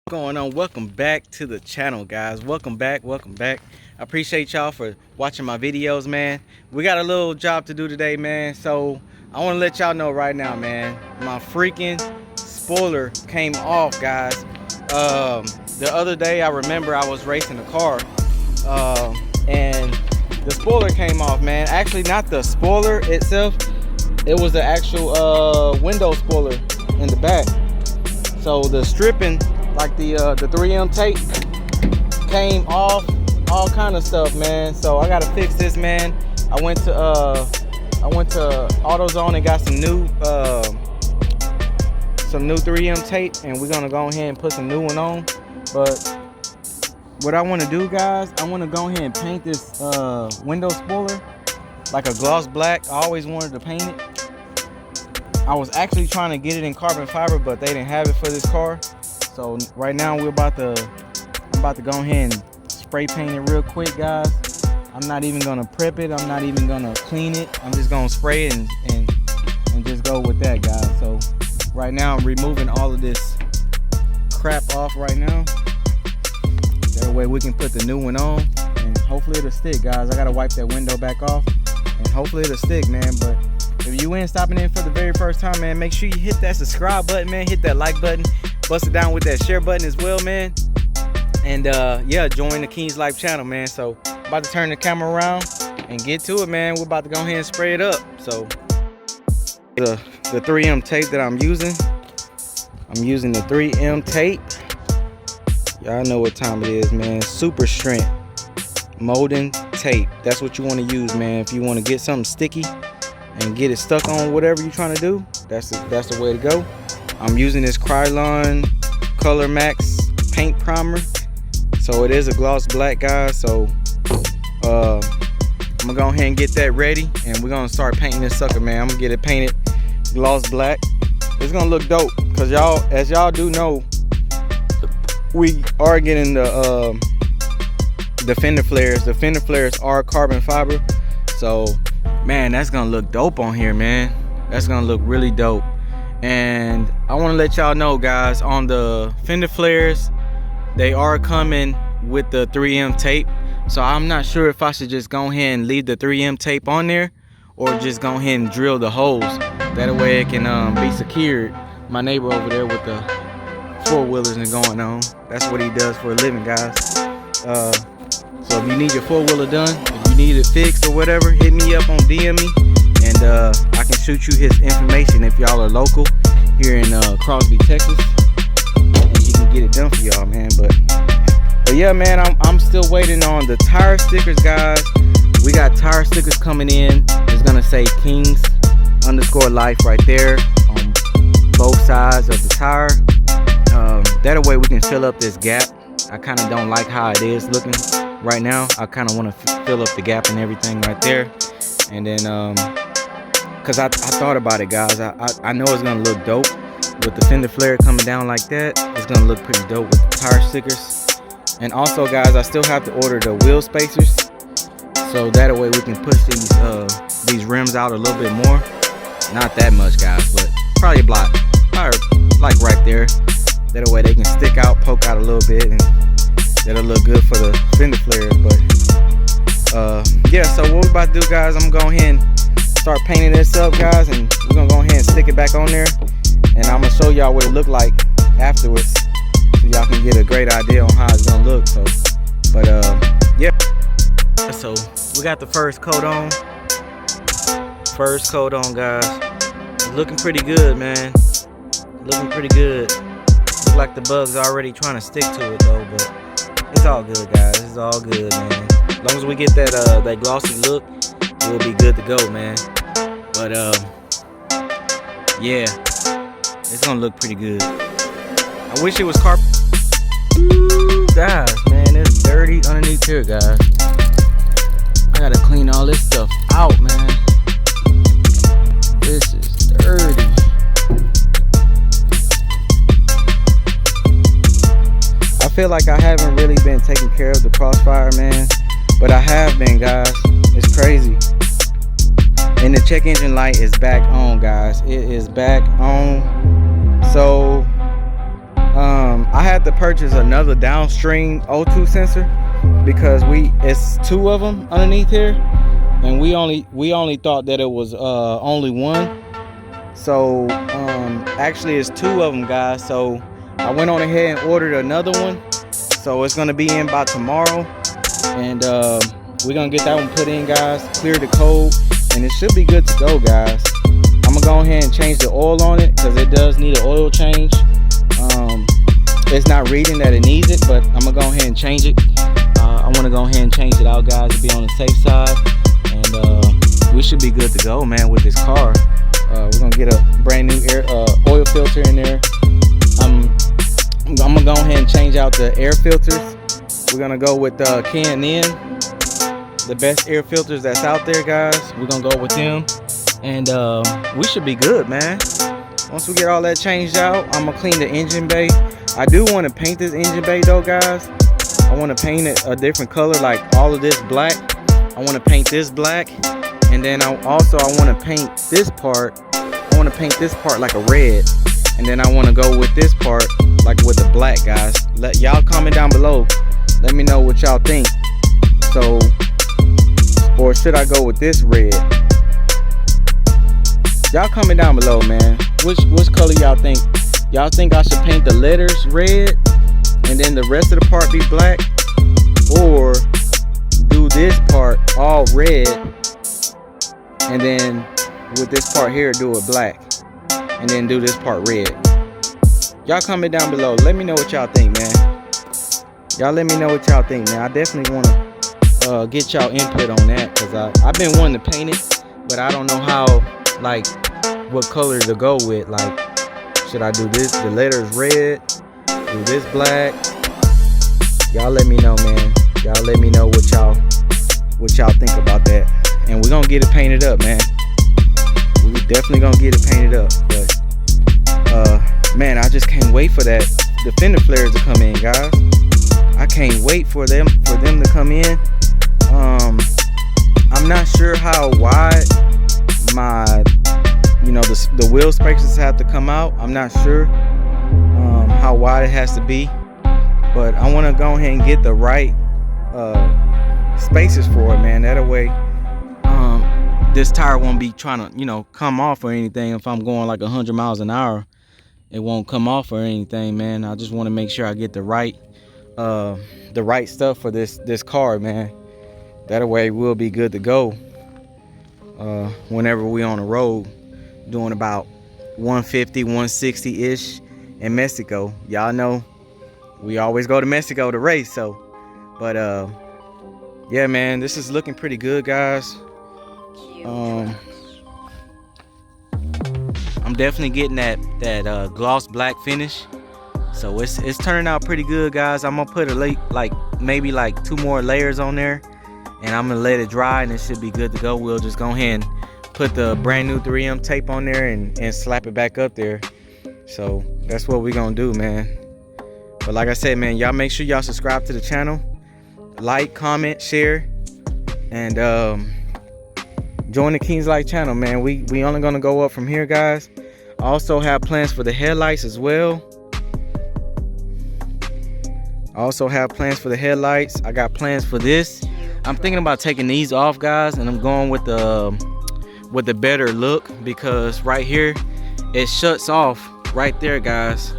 Going on? Welcome back to the channel, guys. Welcome back. I appreciate y'all for watching my videos, man. We got a little job to do today, man, so I want to let y'all know right now, man, my freaking spoiler came off, guys. The other day I remember I was racing a car and the spoiler came off, man. Actually, not the spoiler itself, it was the actual window spoiler in the back. So the stripping, like the 3M tape, came off, all kind of stuff, man. So I gotta fix this, man. I went to AutoZone and got some new 3M tape, and we're gonna go ahead and put some new one on. But what I want to do, guys, I want to go ahead and paint this window spoiler like a gloss black. I always wanted to paint it. I was actually trying to get it in carbon fiber, but they didn't have it for this car. So right now I'm about to go ahead and spray paint it real quick, guys. I'm not even gonna prep it. I'm not even gonna clean it. I'm just gonna spray it and just go with that, guys. So right now I'm removing all of this crap off right now. That way we can put the new one on, and hopefully it'll stick, guys. I gotta wipe that window back off, and hopefully it'll stick, man. But if you ain't stopping in for the very first time, man, make sure you hit that subscribe button, man. Hit that like button. Bust it down with that share button as well, man. And yeah, join the King's Life channel, man. So about to turn the camera around and get to it, man. We're about to go ahead and spray it up. So the 3M tape that I'm using the 3M tape. Y'all know what time it is, man. Super strength molding tape. That's what you want to use, man. If you want to get something sticky and get it stuck on whatever you're trying to do, that's the way to go. I'm using this Chrysler Color Max paint primer, so it is a gloss black, guys. So I'm gonna go ahead and get that ready, and we're gonna start painting this sucker, man. I'm gonna get it painted gloss black. It's gonna look dope, because as y'all do know, we are getting the Fender Flares. The Fender Flares are carbon fiber, so man, that's gonna look dope on here, man. That's gonna look really dope. And I want to let y'all know, guys, on the Fender Flares, they are coming with the 3M tape. So I'm not sure if I should just go ahead and leave the 3M tape on there, or just go ahead and drill the holes. That way it can be secured. My neighbor over there with the four-wheelers and going on, that's what he does for a living, guys. So if you need your four-wheeler done, if you need it fixed or whatever, hit me up on DM me, and I can shoot you his information if y'all are local here in Crosby, Texas, and he can get it done for y'all, man. But yeah, man, I'm still waiting on the tire stickers, guys. We got tire stickers coming in. It's gonna say Kings_Life right there on both sides of the tire. That way we can fill up this gap. I kind of don't like how it is looking right now. I kind of want to fill up the gap and everything right there. And then because I thought about it, guys. I know it's gonna look dope with the Fender Flare coming down like that. It's gonna look pretty dope with the tire stickers. And also, guys, I still have to order the wheel spacers, so that way we can push these rims out a little bit more. Not that much, guys, but probably a block, probably like right there. That way they can stick out, poke out a little bit, and that'll look good for the Fender Flares. But yeah, so what we're about to do, guys, I'm gonna go ahead and start painting this up, guys, and we're gonna go ahead and stick it back on there, and I'm gonna show y'all what it looked like afterwards, so y'all can get a great idea on how it's gonna look. So but yeah, so we got the first coat on, guys. It's looking pretty good, man. Looking pretty good. Look like the bug's already trying to stick to it though, but it's all good, guys. It's all good, man. As long as we get that glossy look, we'll be good to go, man. But yeah, it's gonna look pretty good. I wish it was carpet. Guys, man, it's dirty underneath here, guys. I gotta clean all this stuff out, man. This is dirty. I feel like I haven't really been taking care of the Crossfire, man, but I have been, guys. It's crazy. And the check engine light is back on, guys. It is back on. So I had to purchase another downstream O2 sensor because it's two of them underneath here, and we only thought that it was only one. So actually it's two of them, guys. So I went on ahead and ordered another one, so it's gonna be in by tomorrow, and we're gonna get that one put in, guys, clear the code, and it should be good to go, guys. I'm gonna go ahead and change the oil on it because it does need an oil change. It's not reading that it needs it, but I'm gonna go ahead and change it. I want to go ahead and change it out, guys, to be on the safe side, and we should be good to go, man, with this car. We're gonna get a brand new oil filter in there. I'm gonna go ahead and change out the air filters. We're gonna go with K&N, the best air filters that's out there, guys. We're gonna go with them, and we should be good, man. Once we get all that changed out, I'm gonna clean the engine bay. I do want to paint this engine bay though, guys. I want to paint it a different color, like all of this black. I want to paint this black, and then I want to paint this part. I want to paint this part like a red, and then I want to go with this part like with the black, guys. Let y'all comment down below. Let me know what y'all think. So, or should I go with this red? Y'all comment down below, man. Which color y'all think? Y'all think I should paint the letters red and then the rest of the part be black, or do this part all red and then with this part here do it black and then do this part red? Y'all comment down below. Let me know what y'all think, man. Y'all let me know what y'all think, man. I definitely want to get y'all input on that, because I've been wanting to paint it, but I don't know how, like, what color to go with. Like, should I do this, the letters red, do this black? Y'all let me know, man. Y'all let me know what y'all think about that, and we're gonna get it painted up, man. We definitely gonna get it painted up. But man, I just can't wait for the Fender Flares to come in, guys. I can't wait for them to come in. I'm not sure how wide my the wheel spaces have to come out. I'm not sure how wide it has to be, but I want to go ahead and get the right spaces for it, man. That way this tire won't be trying to come off or anything. If I'm going like 100 miles an hour, it won't come off or anything, man. I just want to make sure I get the right stuff for this car, man. That way we'll be good to go whenever we on the road doing about 150, 160 ish in Mexico. Y'all know we always go to Mexico to race. So, but yeah, man, this is looking pretty good, guys. I'm definitely getting that gloss black finish, so it's turning out pretty good, guys. I'm gonna put maybe like 2 more layers on there, and I'm gonna let it dry, and it should be good to go. We'll just go ahead and put the brand new 3M tape on there and slap it back up there. So that's what we're gonna do, man. But like I said, man, y'all make sure y'all subscribe to the channel, like, comment, share, and join the King's Light channel, man. We only gonna go up from here, guys. I also have plans for the headlights as well. I got plans for this. I'm thinking about taking these off, guys, and I'm going with the better look, because right here it shuts off right there, guys.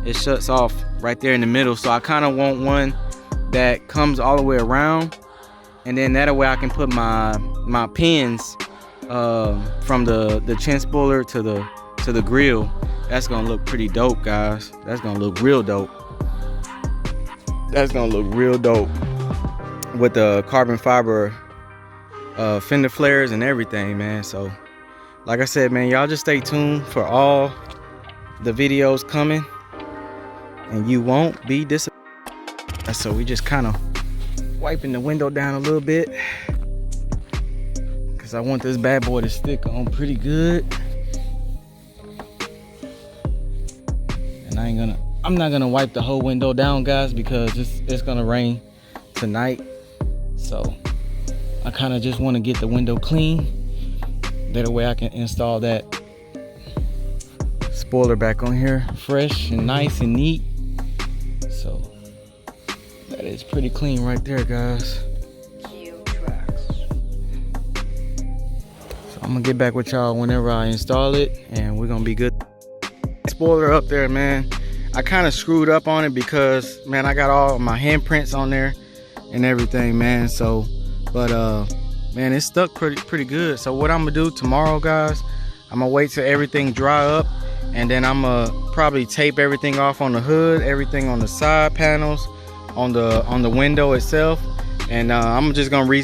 It shuts off right there in the middle, so I kind of want one that comes all the way around, and then that way I can put my pins from the chin spoiler to the grill. That's gonna look pretty dope, guys. That's gonna look real dope. With the carbon fiber Fender Flares and everything, man. So like I said, man, y'all just stay tuned for all the videos coming, and you won't be disappointed. So we just kind of wiping the window down a little bit, because I want this bad boy to stick on pretty good. And I'm not gonna wipe the whole window down, guys, because it's gonna rain tonight. So I kind of just want to get the window clean. That way I can install that spoiler back on here fresh and nice and neat. So that is pretty clean right there, guys. So I'm gonna get back with y'all whenever I install it, and we're gonna be good. Spoiler up there, man. I kind of screwed up on it because, man, I got all my handprints on there and everything, man. So, but man, it stuck pretty good. So what I'm gonna do tomorrow, guys, I'm gonna wait till everything dry up, and then I'm gonna probably tape everything off on the hood, everything on the side panels, on the window itself, and I'm just gonna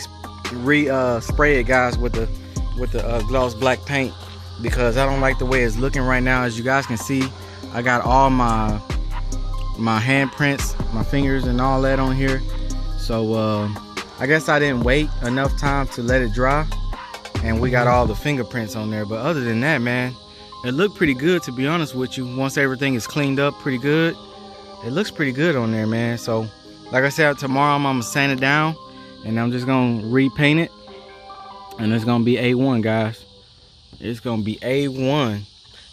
spray it, guys, with the gloss black paint, because I don't like the way it's looking right now. As you guys can see, I got all my handprints, my fingers and all that on here. So I guess I didn't wait enough time to let it dry, and we got all the fingerprints on there. But other than that, man, it looked pretty good, to be honest with you. Once everything is cleaned up pretty good, it looks pretty good on there, man. So like I said, tomorrow I'm gonna sand it down, and I'm just gonna repaint it, and it's gonna be A1, guys. It's gonna be A1.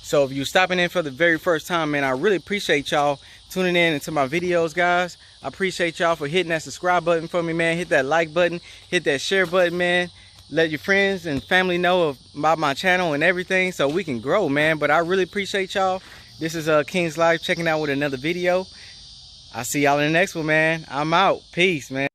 So if you're stopping in for the very first time, man, I really appreciate y'all tuning in into my videos, guys. I appreciate y'all for hitting that subscribe button for me, man. Hit that like button, hit that share button, man. Let your friends and family know about my channel and everything, so we can grow, man. But I really appreciate y'all. This is King's Life checking out with another video. I'll see y'all in the next one, man. I'm out. Peace, man.